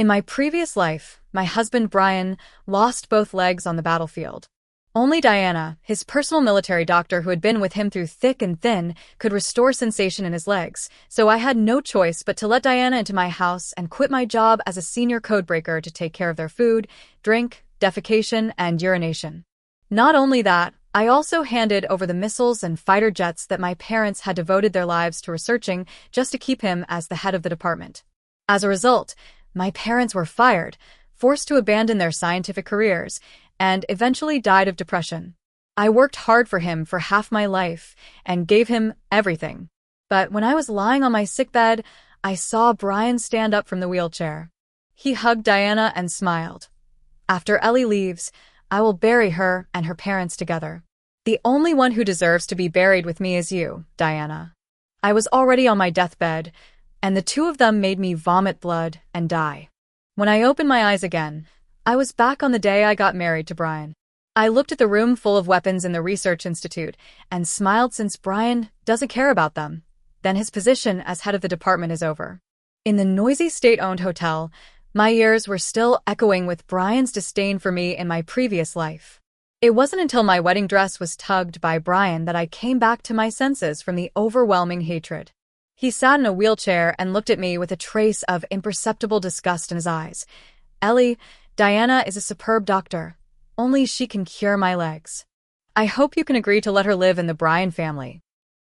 In my previous life, my husband Brian lost both legs on the battlefield. Only Diana, his personal military doctor who had been with him through thick and thin, could restore sensation in his legs, so I had no choice but to let Diana into my house and quit my job as a senior codebreaker to take care of their food, drink, defecation, and urination. Not only that, I also handed over the missiles and fighter jets that my parents had devoted their lives to researching just to keep him as the head of the department. As a result, my parents were fired, forced to abandon their scientific careers, and eventually died of depression. I worked hard for him for half my life and gave him everything. But when I was lying on my sickbed, I saw Brian stand up from the wheelchair. He hugged Diana and smiled. After Ellie leaves, I will bury her and her parents together. The only one who deserves to be buried with me is you, Diana. I was already on my deathbed, and the two of them made me vomit blood and die. When I opened my eyes again, I was back on the day I got married to Brian. I looked at the room full of weapons in the research institute and smiled since Brian doesn't care about them. Then his position as head of the department is over. In the noisy state-owned hotel, my ears were still echoing with Brian's disdain for me in my previous life. It wasn't until my wedding dress was tugged by Brian that I came back to my senses from the overwhelming hatred. He sat in a wheelchair and looked at me with a trace of imperceptible disgust in his eyes. Ellie, Diana is a superb doctor. Only she can cure my legs. I hope you can agree to let her live in the Brian family.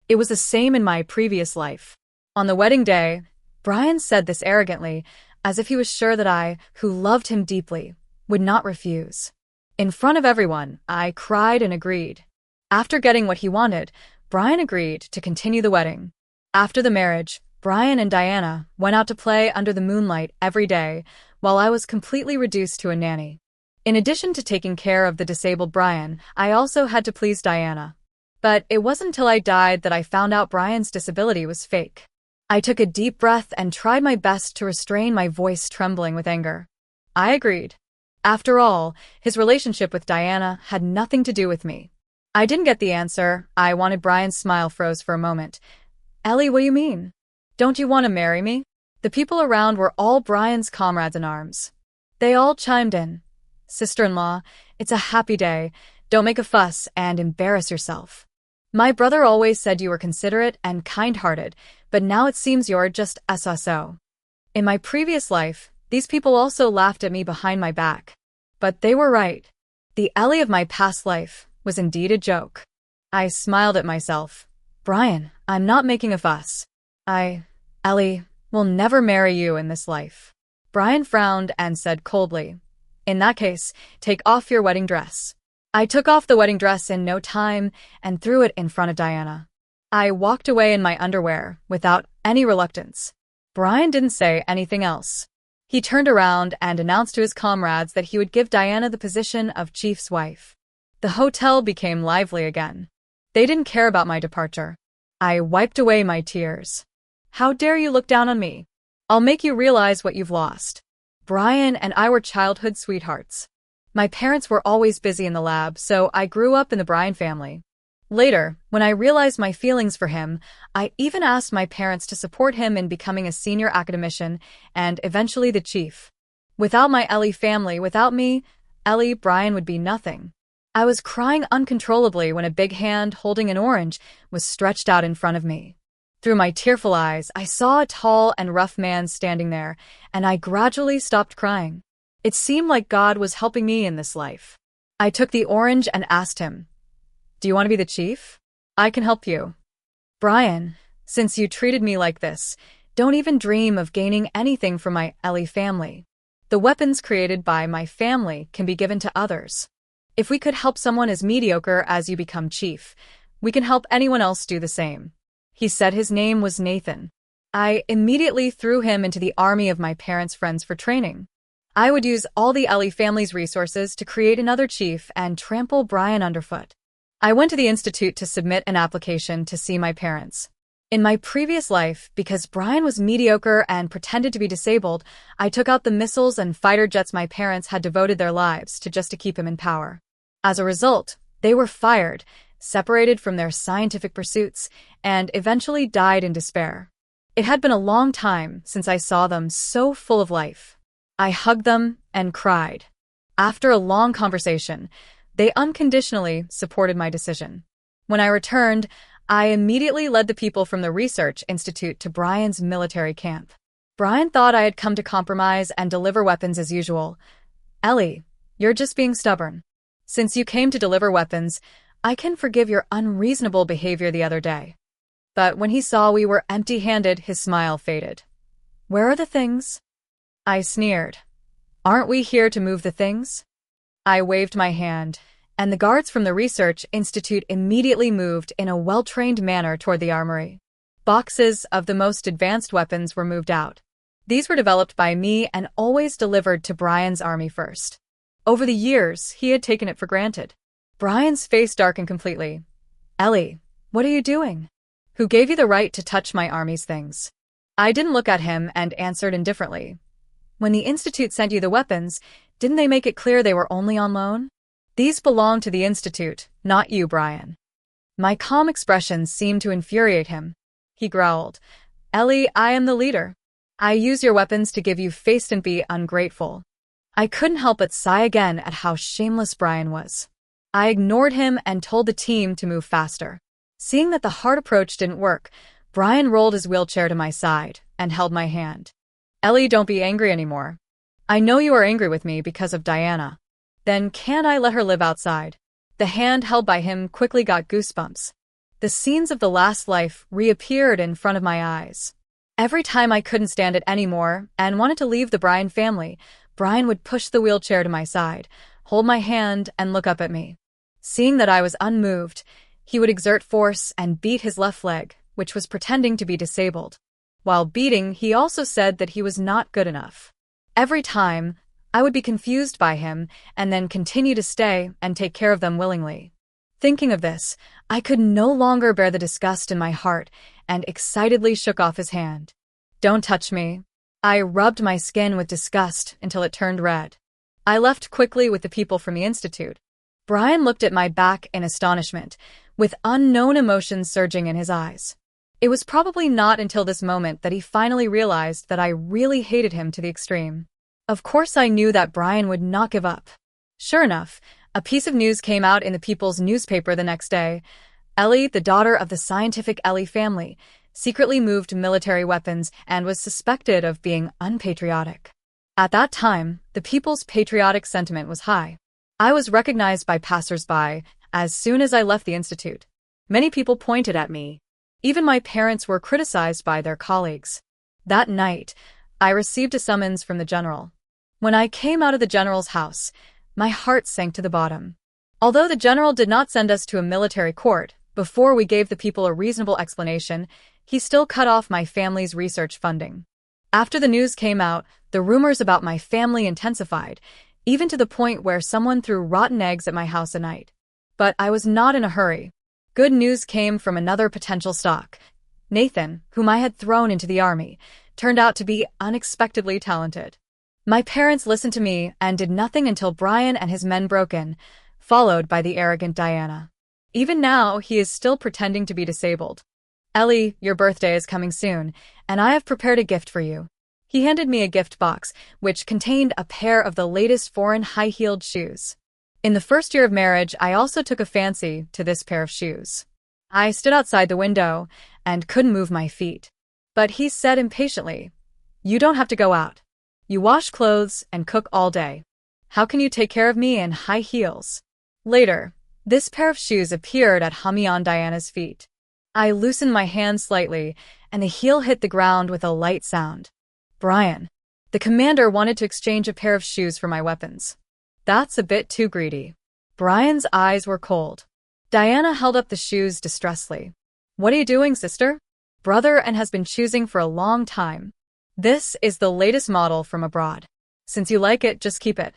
It was the same in my previous life. On the wedding day, Brian said this arrogantly, as if he was sure that I, who loved him deeply, would not refuse. In front of everyone, I cried and agreed. After getting what he wanted, Brian agreed to continue the wedding. After the marriage, Brian and Diana went out to play under the moonlight every day, while I was completely reduced to a nanny. In addition to taking care of the disabled Brian, I also had to please Diana. But it wasn't until I died that I found out Brian's disability was fake. I took a deep breath and tried my best to restrain my voice trembling with anger. I agreed. After all, his relationship with Diana had nothing to do with me. I didn't get the answer I wanted. Brian's smile froze for a moment. Ellie, what do you mean? Don't you want to marry me? The people around were all Brian's comrades in arms. They all chimed in. Sister-in-law, it's a happy day. Don't make a fuss and embarrass yourself. My brother always said you were considerate and kind-hearted, but now it seems you're just so. In my previous life, these people also laughed at me behind my back. But they were right. The Ellie of my past life was indeed a joke. I smiled at myself. Brian, I'm not making a fuss. Ellie, will never marry you in this life. Brian frowned and said coldly, in that case, take off your wedding dress. I took off the wedding dress in no time and threw it in front of Diana. I walked away in my underwear without any reluctance. Brian didn't say anything else. He turned around and announced to his comrades that he would give Diana the position of chief's wife. The hotel became lively again. They didn't care about my departure. I wiped away my tears. How dare you look down on me? I'll make you realize what you've lost. Brian and I were childhood sweethearts. My parents were always busy in the lab, so I grew up in the Brian family. Later, when I realized my feelings for him, I even asked my parents to support him in becoming a senior academician and eventually the chief. Without my Ellie family, without me, Ellie, Brian would be nothing. I was crying uncontrollably when a big hand holding an orange was stretched out in front of me. Through my tearful eyes, I saw a tall and rough man standing there, and I gradually stopped crying. It seemed like God was helping me in this life. I took the orange and asked him, do you want to be the chief? I can help you. Brian, since you treated me like this, don't even dream of gaining anything from my Ellie family. The weapons created by my family can be given to others. If we could help someone as mediocre as you become chief, we can help anyone else do the same. He said his name was Nathan. I immediately threw him into the army of my parents' friends for training. I would use all the Ellie family's resources to create another chief and trample Brian underfoot. I went to the institute to submit an application to see my parents. In my previous life, because Brian was mediocre and pretended to be disabled, I took out the missiles and fighter jets my parents had devoted their lives to just to keep him in power. As a result, they were fired, separated from their scientific pursuits, and eventually died in despair. It had been a long time since I saw them so full of life. I hugged them and cried. After a long conversation, they unconditionally supported my decision. When I returned, I immediately led the people from the research institute to Brian's military camp. Brian thought I had come to compromise and deliver weapons as usual. Ellie, you're just being stubborn. Since you came to deliver weapons, I can forgive your unreasonable behavior the other day. But when he saw we were empty-handed, his smile faded. Where are the things? I sneered. Aren't we here to move the things? I waved my hand, and the guards from the Research Institute immediately moved in a well-trained manner toward the armory. Boxes of the most advanced weapons were moved out. These were developed by me and always delivered to Brian's army first. Over the years, he had taken it for granted. Brian's face darkened completely. Ellie, what are you doing? Who gave you the right to touch my army's things? I didn't look at him and answered indifferently. When the Institute sent you the weapons, didn't they make it clear they were only on loan? These belong to the Institute, not you, Brian. My calm expression seemed to infuriate him. He growled, Ellie, I am the leader. I use your weapons to give you face and be ungrateful. I couldn't help but sigh again at how shameless Brian was. I ignored him and told the team to move faster. Seeing that the hard approach didn't work, Brian rolled his wheelchair to my side and held my hand. Ellie, don't be angry anymore. I know you are angry with me because of Diana. Then can't I let her live outside? The hand held by him quickly got goosebumps. The scenes of the last life reappeared in front of my eyes. Every time I couldn't stand it anymore and wanted to leave the Brian family, Brian would push the wheelchair to my side, hold my hand, and look up at me. Seeing that I was unmoved, he would exert force and beat his left leg, which was pretending to be disabled. While beating, he also said that he was not good enough. Every time, I would be confused by him and then continue to stay and take care of them willingly. Thinking of this, I could no longer bear the disgust in my heart and excitedly shook off his hand. Don't touch me. I rubbed my skin with disgust until it turned red. I left quickly with the people from the Institute. Brian looked at my back in astonishment, with unknown emotions surging in his eyes. It was probably not until this moment that he finally realized that I really hated him to the extreme. Of course I knew that Brian would not give up. Sure enough, a piece of news came out in the People's newspaper the next day. Ellie, the daughter of the scientific Ellie family, secretly moved military weapons and was suspected of being unpatriotic. At that time, the people's patriotic sentiment was high. I was recognized by passers-by as soon as I left the Institute. Many people pointed at me. Even my parents were criticized by their colleagues. That night, I received a summons from the general. When I came out of the general's house, my heart sank to the bottom. Although the general did not send us to a military court before we gave the people a reasonable explanation, he still cut off my family's research funding. After the news came out, the rumors about my family intensified, even to the point where someone threw rotten eggs at my house at night. But I was not in a hurry. Good news came from another potential stock. Nathan, whom I had thrown into the army, turned out to be unexpectedly talented. My parents listened to me and did nothing until Brian and his men broke in, followed by the arrogant Diana. Even now, he is still pretending to be disabled. Ellie, your birthday is coming soon, and I have prepared a gift for you. He handed me a gift box, which contained a pair of the latest foreign high-heeled shoes. In the first year of marriage, I also took a fancy to this pair of shoes. I stood outside the window and couldn't move my feet. But he said impatiently, You don't have to go out. You wash clothes and cook all day. How can you take care of me in high heels? Later, this pair of shoes appeared at Hummy on Diana's feet. I loosened my hand slightly, and the heel hit the ground with a light sound. Brian, the commander wanted to exchange a pair of shoes for my weapons. That's a bit too greedy. Brian's eyes were cold. Diana held up the shoes distressfully. What are you doing, sister? Brother and has been choosing for a long time. This is the latest model from abroad. Since you like it, just keep it.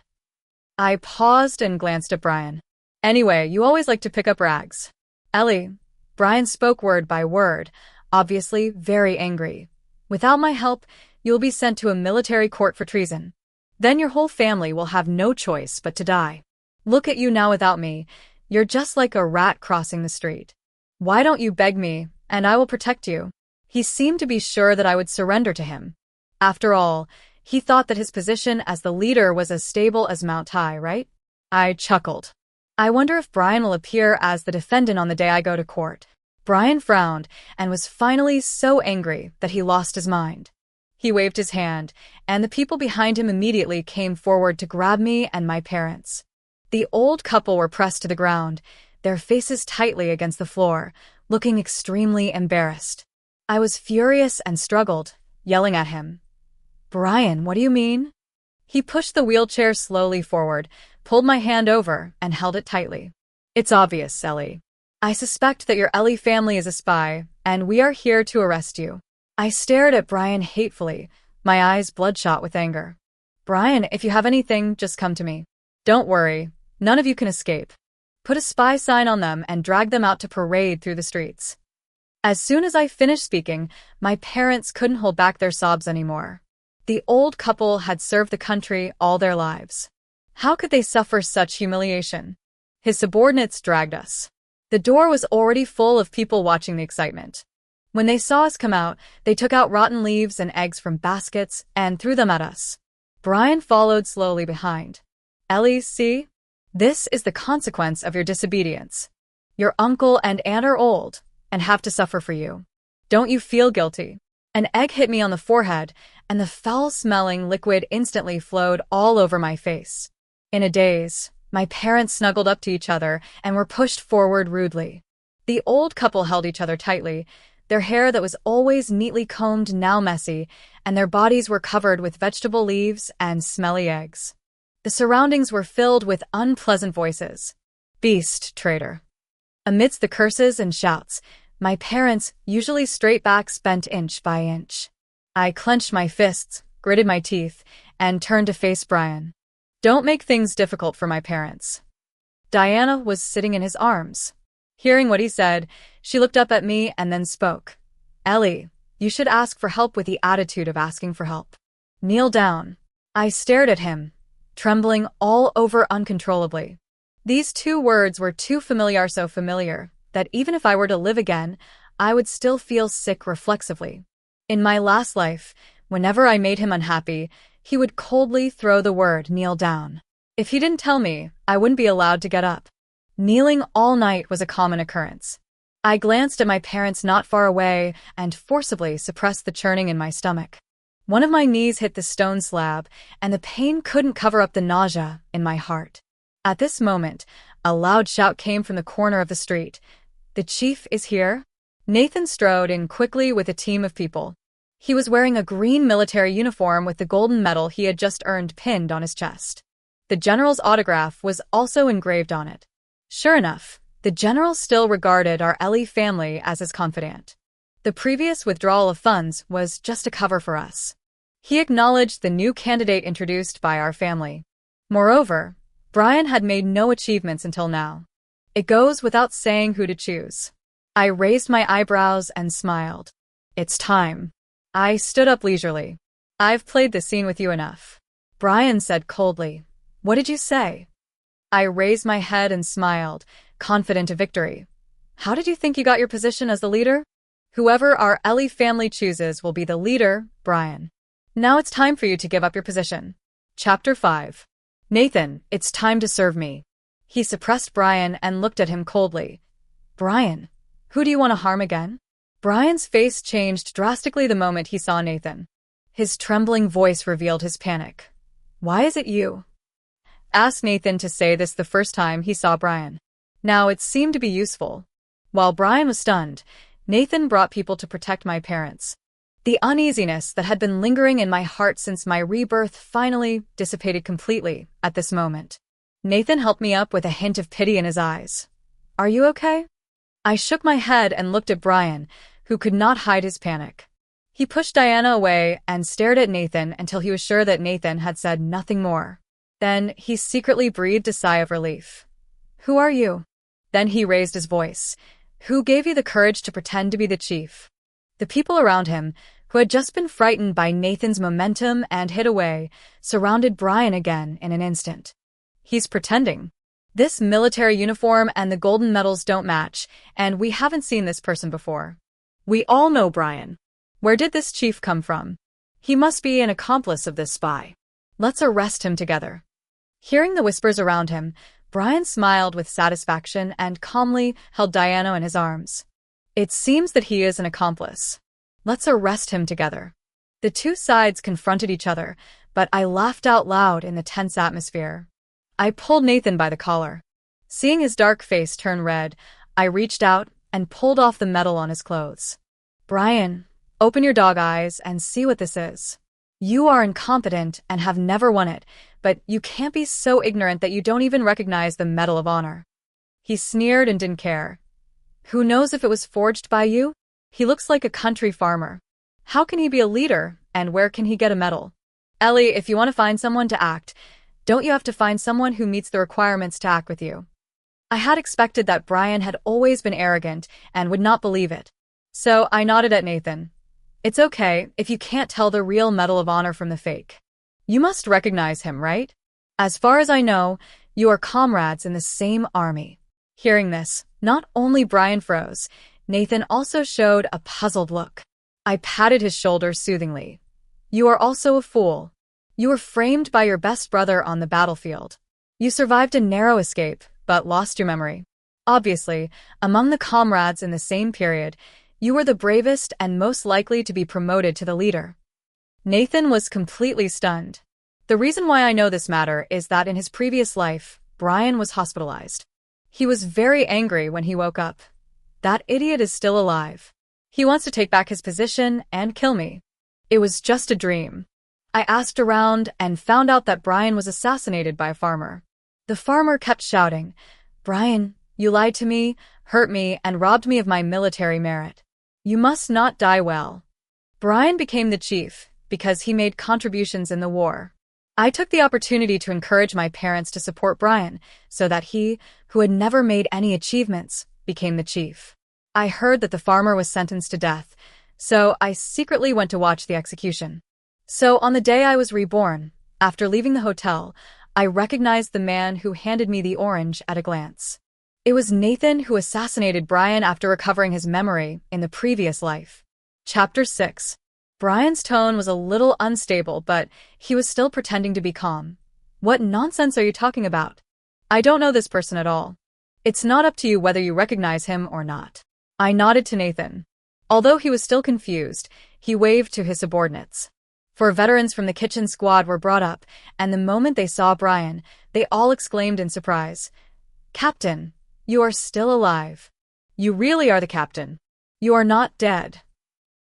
I paused and glanced at Brian. Anyway, you always like to pick up rags. Ellie, Brian spoke word by word, obviously very angry. Without my help, you will be sent to a military court for treason. Then your whole family will have no choice but to die. Look at you now without me. You're just like a rat crossing the street. Why don't you beg me, and I will protect you? He seemed to be sure that I would surrender to him. After all, He thought that his position as the leader was as stable as Mount Tai, right? I chuckled. I wonder if Brian will appear as the defendant on the day I go to court. Brian frowned and was finally so angry that he lost his mind. He waved his hand, and the people behind him immediately came forward to grab me and my parents. The old couple were pressed to the ground, their faces tightly against the floor, looking extremely embarrassed. I was furious and struggled, yelling at him. Brian, what do you mean? He pushed the wheelchair slowly forward, pulled my hand over, and held it tightly. It's obvious, Ellie. I suspect that your Ellie family is a spy, and we are here to arrest you. I stared at Brian hatefully, my eyes bloodshot with anger. Brian, if you have anything, just come to me. Don't worry, none of you can escape. Put a spy sign on them and drag them out to parade through the streets. As soon as I finished speaking, my parents couldn't hold back their sobs anymore. The old couple had served the country all their lives. How could they suffer such humiliation? His subordinates dragged us. The door was already full of people watching the excitement. When they saw us come out, they took out rotten leaves and eggs from baskets and threw them at us. Brian followed slowly behind. Ellie, see? This is the consequence of your disobedience. Your uncle and aunt are old and have to suffer for you. Don't you feel guilty? An egg hit me on the forehead, and the foul-smelling liquid instantly flowed all over my face. In a daze, my parents snuggled up to each other and were pushed forward rudely. The old couple held each other tightly, their hair that was always neatly combed now messy, and their bodies were covered with vegetable leaves and smelly eggs. The surroundings were filled with unpleasant voices. Beast, traitor. Amidst the curses and shouts, my parents, usually straight-backs, bent inch by inch. I clenched my fists, gritted my teeth, and turned to face Brian. Don't make things difficult for my parents. Diana was sitting in his arms. Hearing what he said, she looked up at me and then spoke. Ellie, you should ask for help with the attitude of asking for help. Kneel down. I stared at him, trembling all over uncontrollably. These two words were too familiar, so familiar, that even if I were to live again, I would still feel sick reflexively. In my last life, whenever I made him unhappy, he would coldly throw the word kneel down. If he didn't tell me, I wouldn't be allowed to get up. Kneeling all night was a common occurrence. I glanced at my parents not far away and forcibly suppressed the churning in my stomach. One of my knees hit the stone slab, and the pain couldn't cover up the nausea in my heart. At this moment, a loud shout came from the corner of the street. The chief is here? Nathan strode in quickly with a team of people. He was wearing a green military uniform with the golden medal he had just earned pinned on his chest. The general's autograph was also engraved on it. Sure enough, the general still regarded our Ellie family as his confidant. The previous withdrawal of funds was just a cover for us. He acknowledged the new candidate introduced by our family. Moreover, Brian had made no achievements until now. It goes without saying who to choose. I raised my eyebrows and smiled. It's time. I stood up leisurely. I've played this scene with you enough. Brian said coldly. What did you say? I raised my head and smiled, confident of victory. How did you think you got your position as the leader? Whoever our Ellie family chooses will be the leader, Brian. Now it's time for you to give up your position. Chapter 5. Nathan, it's time to serve me. He suppressed Brian and looked at him coldly. Brian, who do you want to harm again? Brian's face changed drastically the moment he saw Nathan. His trembling voice revealed his panic. Why is it you? Asked Nathan to say this the first time he saw Brian. Now it seemed to be useful. While Brian was stunned, Nathan brought people to protect my parents. The uneasiness that had been lingering in my heart since my rebirth finally dissipated completely at this moment. Nathan helped me up with a hint of pity in his eyes. Are you okay? I shook my head and looked at Brian, who could not hide his panic. He pushed Diana away and stared at Nathan until he was sure that Nathan had said nothing more. Then he secretly breathed a sigh of relief. Who are you? Then he raised his voice. Who gave you the courage to pretend to be the chief? The people around him, who had just been frightened by Nathan's momentum and hid away, surrounded Brian again in an instant. He's pretending. This military uniform and the golden medals don't match, and we haven't seen this person before. We all know Brian. Where did this chief come from? He must be an accomplice of this spy. Let's arrest him together. Hearing the whispers around him, Brian smiled with satisfaction and calmly held Diana in his arms. It seems that he is an accomplice. Let's arrest him together. The two sides confronted each other, but I laughed out loud in the tense atmosphere. I pulled Nathan by the collar. Seeing his dark face turn red, I reached out and pulled off the metal on his clothes. Brian, open your dog eyes and see what this is. You are incompetent and have never won it, but you can't be so ignorant that you don't even recognize the Medal of Honor. He sneered and didn't care. Who knows if it was forged by you? He looks like a country farmer. How can he be a leader, and where can he get a medal? Ellie, if you want to find someone to act, don't you have to find someone who meets the requirements to act with you? I had expected that Brian had always been arrogant and would not believe it. So I nodded at Nathan. It's okay if you can't tell the real Medal of Honor from the fake. You must recognize him, right? As far as I know, you are comrades in the same army. Hearing this, not only Brian froze, Nathan also showed a puzzled look. I patted his shoulder soothingly. You are also a fool. You were framed by your best brother on the battlefield. You survived a narrow escape, but lost your memory. Obviously, among the comrades in the same period, you were the bravest and most likely to be promoted to the leader. Nathan was completely stunned. The reason why I know this matter is that in his previous life, Brian was hospitalized. He was very angry when he woke up. That idiot is still alive. He wants to take back his position and kill me. It was just a dream. I asked around and found out that Brian was assassinated by a farmer. The farmer kept shouting, "Brian, you lied to me, hurt me, and robbed me of my military merit. You must not die well." Brian became the chief because he made contributions in the war. I took the opportunity to encourage my parents to support Brian so that he, who had never made any achievements, became the chief. I heard that the farmer was sentenced to death, so I secretly went to watch the execution. So on the day I was reborn, after leaving the hotel, I recognized the man who handed me the orange at a glance. It was Nathan who assassinated Brian after recovering his memory in the previous life. Chapter 6. Brian's tone was a little unstable, but he was still pretending to be calm. What nonsense are you talking about? I don't know this person at all. It's not up to you whether you recognize him or not. I nodded to Nathan. Although he was still confused, he waved to his subordinates. 4 veterans from the kitchen squad were brought up, and the moment they saw Brian, they all exclaimed in surprise, "Captain, you are still alive. You really are the captain. You are not dead."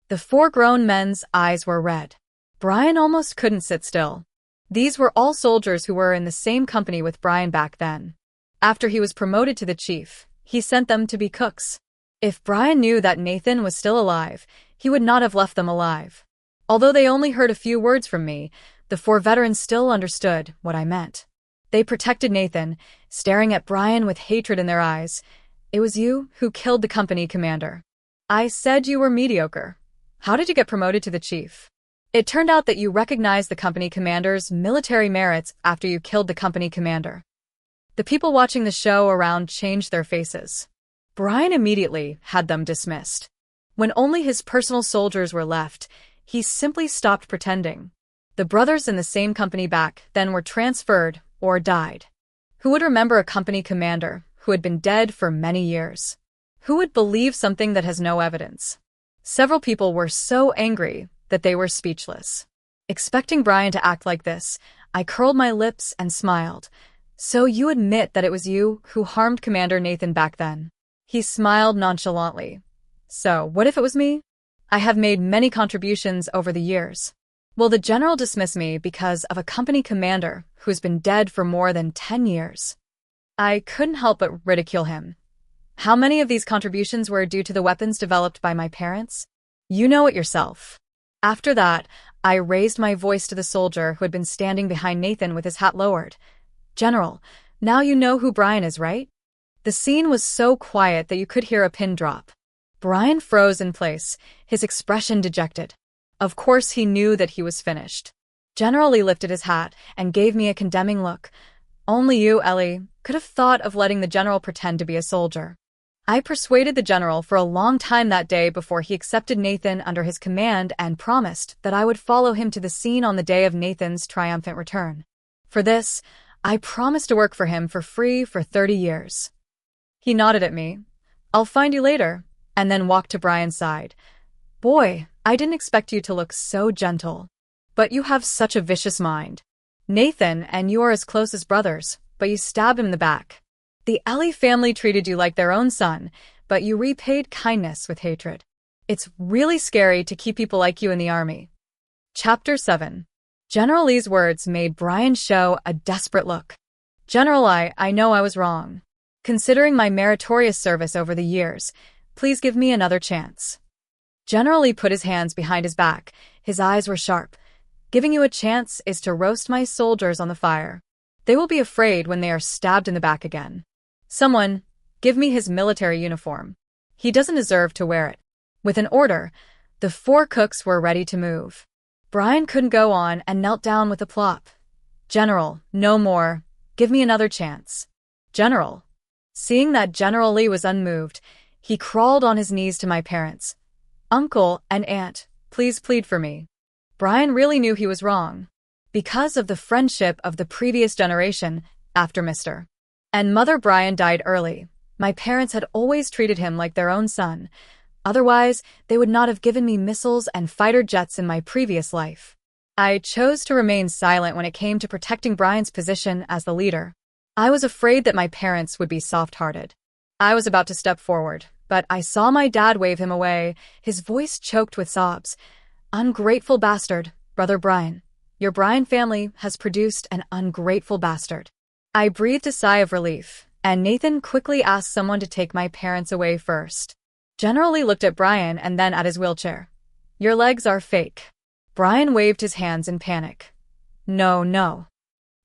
The 4 grown men's eyes were red. Brian almost couldn't sit still. These were all soldiers who were in the same company with Brian back then. After he was promoted to the chief, he sent them to be cooks. If Brian knew that Nathan was still alive, he would not have left them alive. Although they only heard a few words from me, the 4 veterans still understood what I meant. They protected Nathan, staring at Brian with hatred in their eyes. "It was you who killed the company commander. I said you were mediocre. How did you get promoted to the chief? It turned out that you recognized the company commander's military merits after you killed the company commander." The people watching the show around changed their faces. Brian immediately had them dismissed. When only his personal soldiers were left, he simply stopped pretending. The brothers in the same company back then were transferred or died. Who would remember a company commander who had been dead for many years? Who would believe something that has no evidence? Several people were so angry that they were speechless. Expecting Brian to act like this, I curled my lips and smiled. "So you admit that it was you who harmed Commander Nathan back then?" He smiled nonchalantly. "So, what if it was me? I have made many contributions over the years. Will the general dismiss me because of a company commander who's been dead for more than 10 years? I couldn't help but ridicule him. How many of these contributions were due to the weapons developed by my parents? You know it yourself. After that, I raised my voice to the soldier who had been standing behind Nathan with his hat lowered. "General, now you know who Brian is, right?" The scene was so quiet that you could hear a pin drop. Brian froze in place, his expression dejected. Of course he knew that he was finished. General Lee lifted his hat and gave me a condemning look. "Only you, Ellie, could have thought of letting the general pretend to be a soldier." I persuaded the general for a long time that day before he accepted Nathan under his command and promised that I would follow him to the scene on the day of Nathan's triumphant return. For this, I promised to work for him for free for 30 years. He nodded at me. "I'll find you later," and then walked to Brian's side. "Boy, I didn't expect you to look so gentle. But you have such a vicious mind. Nathan and you are as close as brothers, but you stabbed him in the back. The Ellie family treated you like their own son, but you repaid kindness with hatred. It's really scary to keep people like you in the army." Chapter 7. General Lee's words made Brian show a desperate look. "General, I know I was wrong. Considering my meritorious service over the years, please give me another chance." General Lee put his hands behind his back. His eyes were sharp. "Giving you a chance is to roast my soldiers on the fire. They will be afraid when they are stabbed in the back again. Someone, give me his military uniform. He doesn't deserve to wear it." With an order, the 4 cooks were ready to move. Brian couldn't go on and knelt down with a plop. "General, no more. Give me another chance." "General." Seeing that General Lee was unmoved, he crawled on his knees to my parents. "Uncle and Aunt, please plead for me." Brian really knew he was wrong. Because of the friendship of the previous generation, after Mr. and Mother Brian died early, my parents had always treated him like their own son. Otherwise, they would not have given me missiles and fighter jets in my previous life. I chose to remain silent when it came to protecting Brian's position as the leader. I was afraid that my parents would be soft-hearted. I was about to step forward, but I saw my dad wave him away, his voice choked with sobs. "Ungrateful bastard, Brother Brian. Your Brian family has produced an ungrateful bastard." I breathed a sigh of relief, and Nathan quickly asked someone to take my parents away first. General Lee looked at Brian and then at his wheelchair. "Your legs are fake." Brian waved his hands in panic. "No, no."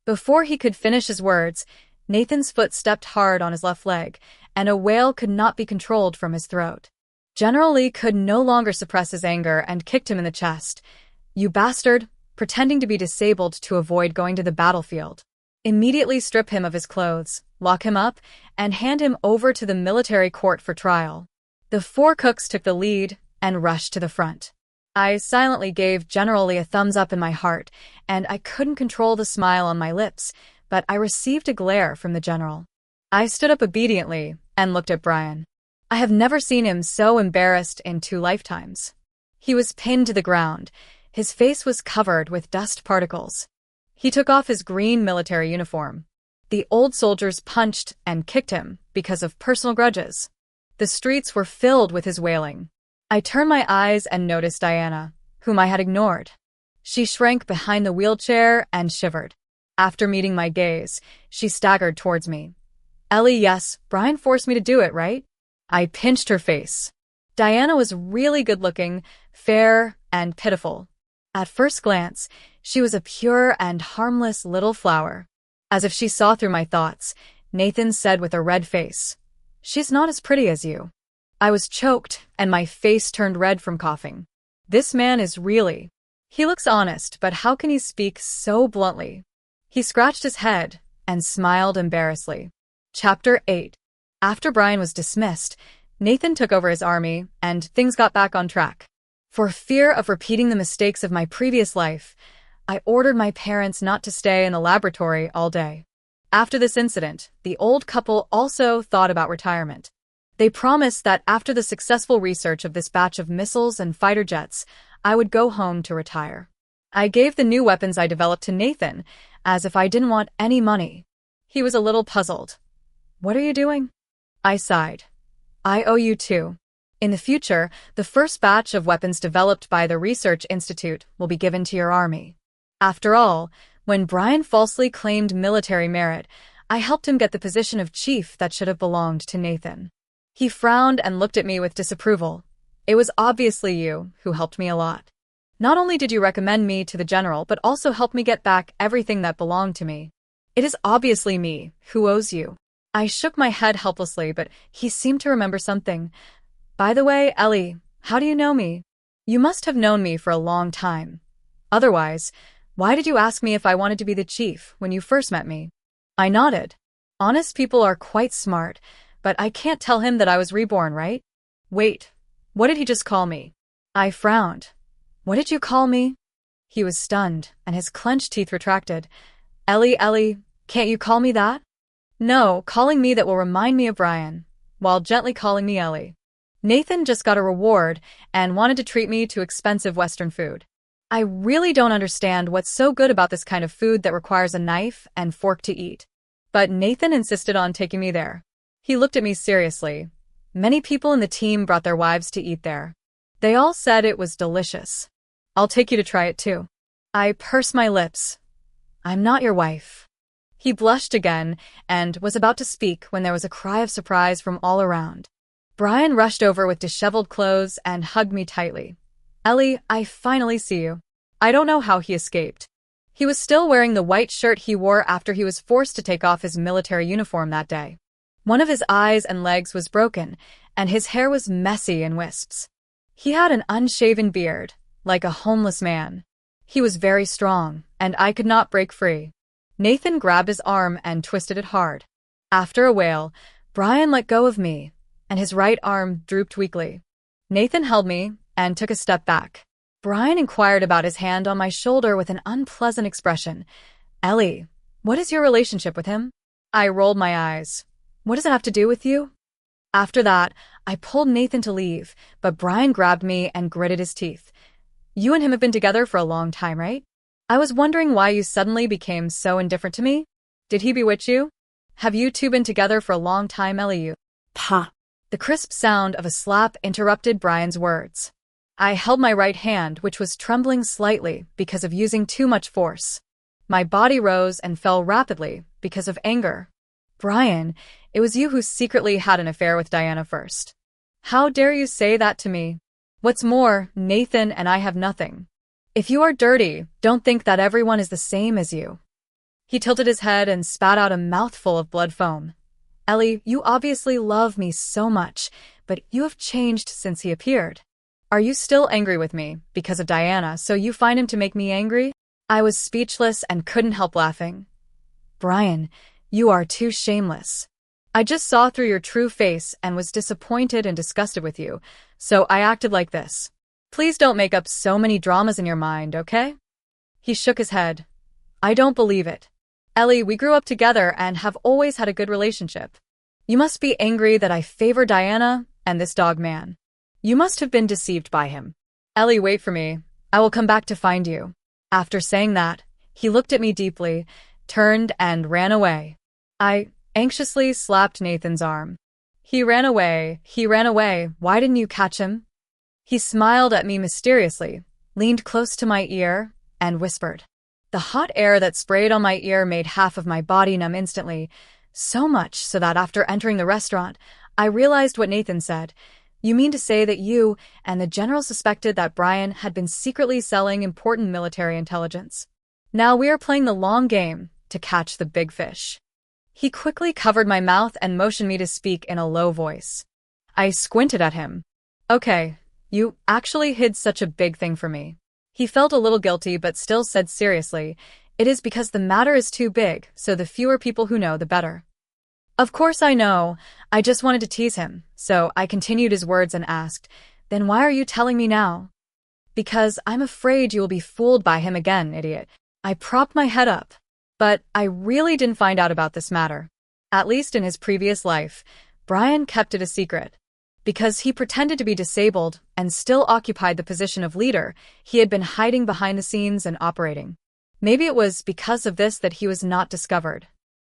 Before he could finish his words, Nathan's foot stepped hard on his left leg, and a wail could not be controlled from his throat. General Lee could no longer suppress his anger and kicked him in the chest. "You bastard," pretending to be disabled to avoid going to the battlefield. "Immediately strip him of his clothes, lock him up, and hand him over to the military court for trial." The 4 cooks took the lead and rushed to the front. I silently gave General Lee a thumbs up in my heart, and I couldn't control the smile on my lips, but I received a glare from the general. I stood up obediently and looked at Brian. I have never seen him so embarrassed in 2 lifetimes. He was pinned to the ground. His face was covered with dust particles. He took off his green military uniform. The old soldiers punched and kicked him because of personal grudges. The streets were filled with his wailing. I turned my eyes and noticed Diana, whom I had ignored. She shrank behind the wheelchair and shivered. After meeting my gaze, she staggered towards me. "Ellie, yes, Brian forced me to do it, right?" I pinched her face. Diana was really good-looking, fair, and pitiful. At first glance, she was a pure and harmless little flower. As if she saw through my thoughts, Nathan said with a red face, "She's not as pretty as you." I was choked, and my face turned red from coughing. This man is really... He looks honest, but how can he speak so bluntly? He scratched his head and smiled embarrassedly. Chapter 8. After Brian was dismissed, Nathan took over his army, and things got back on track. For fear of repeating the mistakes of my previous life, I ordered my parents not to stay in the laboratory all day. After this incident, the old couple also thought about retirement. They promised that after the successful research of this batch of missiles and fighter jets, I would go home to retire. I gave the new weapons I developed to Nathan, as if I didn't want any money. He was a little puzzled. "What are you doing?" I sighed. "I owe you too. In the future, the first batch of weapons developed by the Research Institute will be given to your army." After all, when Brian falsely claimed military merit, I helped him get the position of chief that should have belonged to Nathan. He frowned and looked at me with disapproval. "It was obviously you who helped me a lot. Not only did you recommend me to the general, but also helped me get back everything that belonged to me. It is obviously me who owes you." I shook my head helplessly, but he seemed to remember something. "By the way, Ellie, how do you know me? You must have known me for a long time. Otherwise, why did you ask me if I wanted to be the chief when you first met me?" I nodded. Honest people are quite smart, But I can't tell him that I was reborn, right? Wait, what did he just call me? I frowned. What did you call me? He was stunned, and his clenched teeth retracted. Ellie, can't you call me that? No, calling me that will remind me of Brian, while gently calling me Ellie. Nathan just got a reward and wanted to treat me to expensive Western food. I really don't understand what's so good about this kind of food that requires a knife and fork to eat. But Nathan insisted on taking me there. He looked at me seriously. Many people in the team brought their wives to eat there. They all said it was delicious. I'll take you to try it too. I pursed my lips. I'm not your wife. He blushed again and was about to speak when there was a cry of surprise from all around. Brian rushed over with disheveled clothes and hugged me tightly. Ellie, I finally see you. I don't know how he escaped. He was still wearing the white shirt he wore after he was forced to take off his military uniform that day. One of his eyes and legs was broken, and his hair was messy in wisps. He had an unshaven beard, like a homeless man. He was very strong, and I could not break free. Nathan grabbed his arm and twisted it hard. After a wail, Brian let go of me, and his right arm drooped weakly. Nathan held me and took a step back. Brian inquired about his hand on my shoulder with an unpleasant expression. Ellie, what is your relationship with him? I rolled my eyes. What does it have to do with you? After that, I pulled Nathan to leave, but Brian grabbed me and gritted his teeth. You and him have been together for a long time, right? I was wondering why you suddenly became so indifferent to me. Did he bewitch you? Have you two been together for a long time, Ellie? Pa. The crisp sound of a slap interrupted Brian's words. I held my right hand, which was trembling slightly because of using too much force. My body rose and fell rapidly because of anger. Brian, it was you who secretly had an affair with Diana first. How dare you say that to me? What's more, Nathan and I have nothing. If you are dirty, don't think that everyone is the same as you. He tilted his head and spat out a mouthful of blood foam. Ellie, you obviously love me so much, but you have changed since he appeared. Are you still angry with me because of Diana, so you find him to make me angry? I was speechless and couldn't help laughing. Brian, you are too shameless. I just saw through your true face and was disappointed and disgusted with you, so I acted like this. Please don't make up so many dramas in your mind, okay? He shook his head. I don't believe it. Ellie, we grew up together and have always had a good relationship. You must be angry that I favor Diana and this dog man. You must have been deceived by him. Ellie, wait for me. I will come back to find you. After saying that, he looked at me deeply, turned and ran away. I anxiously slapped Nathan's arm. He ran away. Why didn't you catch him? He smiled at me mysteriously, leaned close to my ear, and whispered. The hot air that sprayed on my ear made half of my body numb instantly, so much so that after entering the restaurant, I realized what Nathan said. You mean to say that you and the general suspected that Brian had been secretly selling important military intelligence? Now we are playing the long game to catch the big fish. He quickly covered my mouth and motioned me to speak in a low voice. I squinted at him. Okay, you actually hid such a big thing from me. He felt a little guilty but still said seriously, it is because the matter is too big, so the fewer people who know, the better. Of course I know. I just wanted to tease him, so I continued his words and asked, then why are you telling me now? Because I'm afraid you will be fooled by him again, idiot. I propped my head up. But I really didn't find out about this matter. At least in his previous life, Brian kept it a secret. Because he pretended to be disabled and still occupied the position of leader, he had been hiding behind the scenes and operating. Maybe it was because of this that he was not discovered.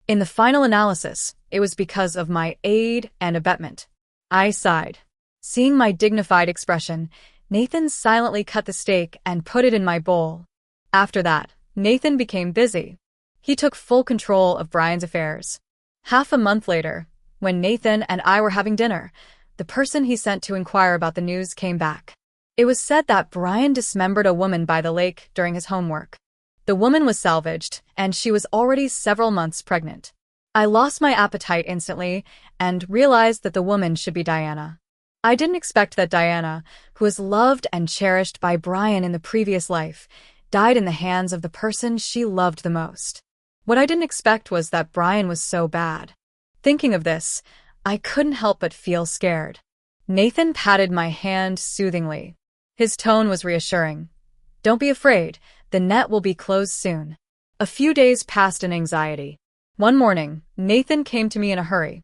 In the final analysis, it was because of my aid and abetment. I sighed. Seeing my dignified expression, Nathan silently cut the steak and put it in my bowl. After that, Nathan became busy. He took full control of Brian's affairs. Half a month later, when Nathan and I were having dinner, the person he sent to inquire about the news came back. It was said that Brian dismembered a woman by the lake during his homework. The woman was salvaged, and she was already several months pregnant. I lost my appetite instantly and realized that the woman should be Diana. I didn't expect that Diana, who was loved and cherished by Brian in the previous life, died in the hands of the person she loved the most. What I didn't expect was that Brian was so bad. Thinking of this, I couldn't help but feel scared. Nathan patted my hand soothingly. His tone was reassuring. Don't be afraid, the net will be closed soon. A few days passed in anxiety. One morning, Nathan came to me in a hurry.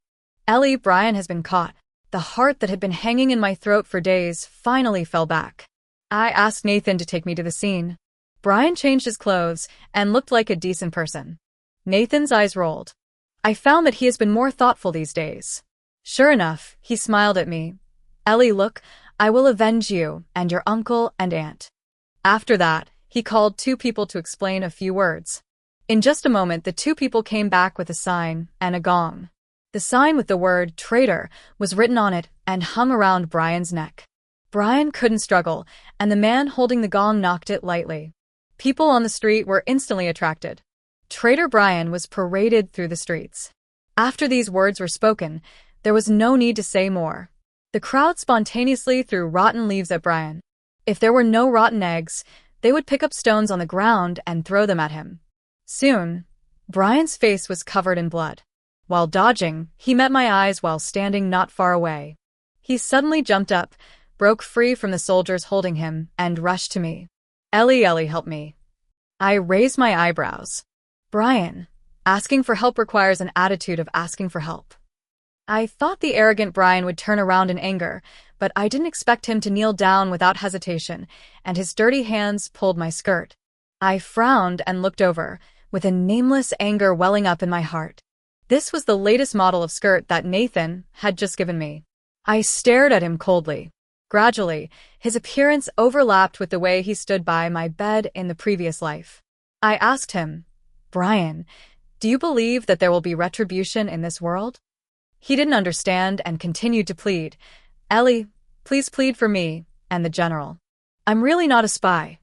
Ellie, Brian has been caught. The heart that had been hanging in my throat for days finally fell back. I asked Nathan to take me to the scene. Brian changed his clothes and looked like a decent person. Nathan's eyes rolled. I found that he has been more thoughtful these days. Sure enough, he smiled at me. Ellie, look, I will avenge you and your uncle and aunt. After that, he called two people to explain a few words. In just a moment, the two people came back with a sign and a gong. The sign with the word traitor was written on it and hung around Brian's neck. Brian couldn't struggle, and the man holding the gong knocked it lightly. People on the street were instantly attracted. Traitor Brian was paraded through the streets. After these words were spoken, there was no need to say more. The crowd spontaneously threw rotten leaves at Brian. If there were no rotten eggs, they would pick up stones on the ground and throw them at him. Soon, Brian's face was covered in blood. While dodging, he met my eyes while standing not far away. He suddenly jumped up, broke free from the soldiers holding him, and rushed to me. Ellie, help me. I raised my eyebrows. Brian, asking for help requires an attitude of asking for help. I thought the arrogant Brian would turn around in anger, but I didn't expect him to kneel down without hesitation, and his dirty hands pulled my skirt. I frowned and looked over, with a nameless anger welling up in my heart. This was the latest model of skirt that Nathan had just given me. I stared at him coldly. Gradually, his appearance overlapped with the way he stood by my bed in the previous life. I asked him, Brian, do you believe that there will be retribution in this world? He didn't understand and continued to plead. Ellie, please plead for me and the general. I'm really not a spy.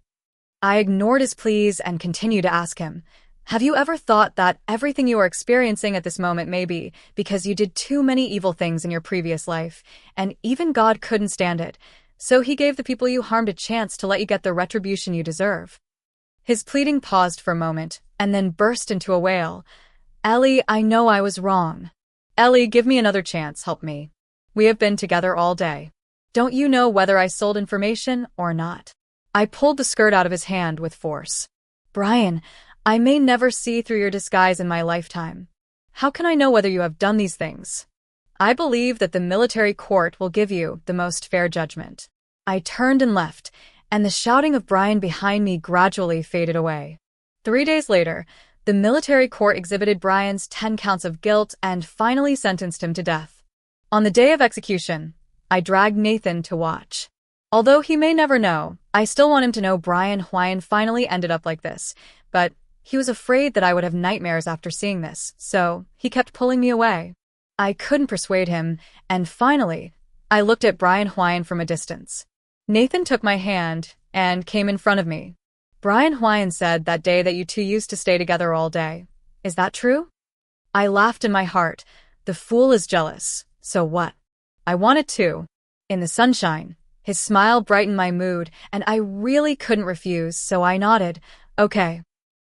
I ignored his pleas and continued to ask him, have you ever thought that everything you are experiencing at this moment may be because you did too many evil things in your previous life, and even God couldn't stand it, so he gave the people you harmed a chance to let you get the retribution you deserve? His pleading paused for a moment, and then burst into a wail. Ellie, I know I was wrong. Ellie, give me another chance, help me. We have been together all day. Don't you know whether I sold information or not? I pulled the skirt out of his hand with force. Brian, I may never see through your disguise in my lifetime. How can I know whether you have done these things? I believe that the military court will give you the most fair judgment. I turned and left, and the shouting of Brian behind me gradually faded away. 3 days later, the military court exhibited Brian's 10 counts of guilt and finally sentenced him to death. On the day of execution, I dragged Nathan to watch. Although he may never know, I still want him to know Brian Hwyan finally ended up like this, but he was afraid that I would have nightmares after seeing this, so he kept pulling me away. I couldn't persuade him, and finally, I looked at Brian Hwyan from a distance. Nathan took my hand and came in front of me. Brian Hwyan said that day that you two used to stay together all day. Is that true? I laughed in my heart. The fool is jealous. So what? I wanted to. In the sunshine, his smile brightened my mood, and I really couldn't refuse, so I nodded. Okay.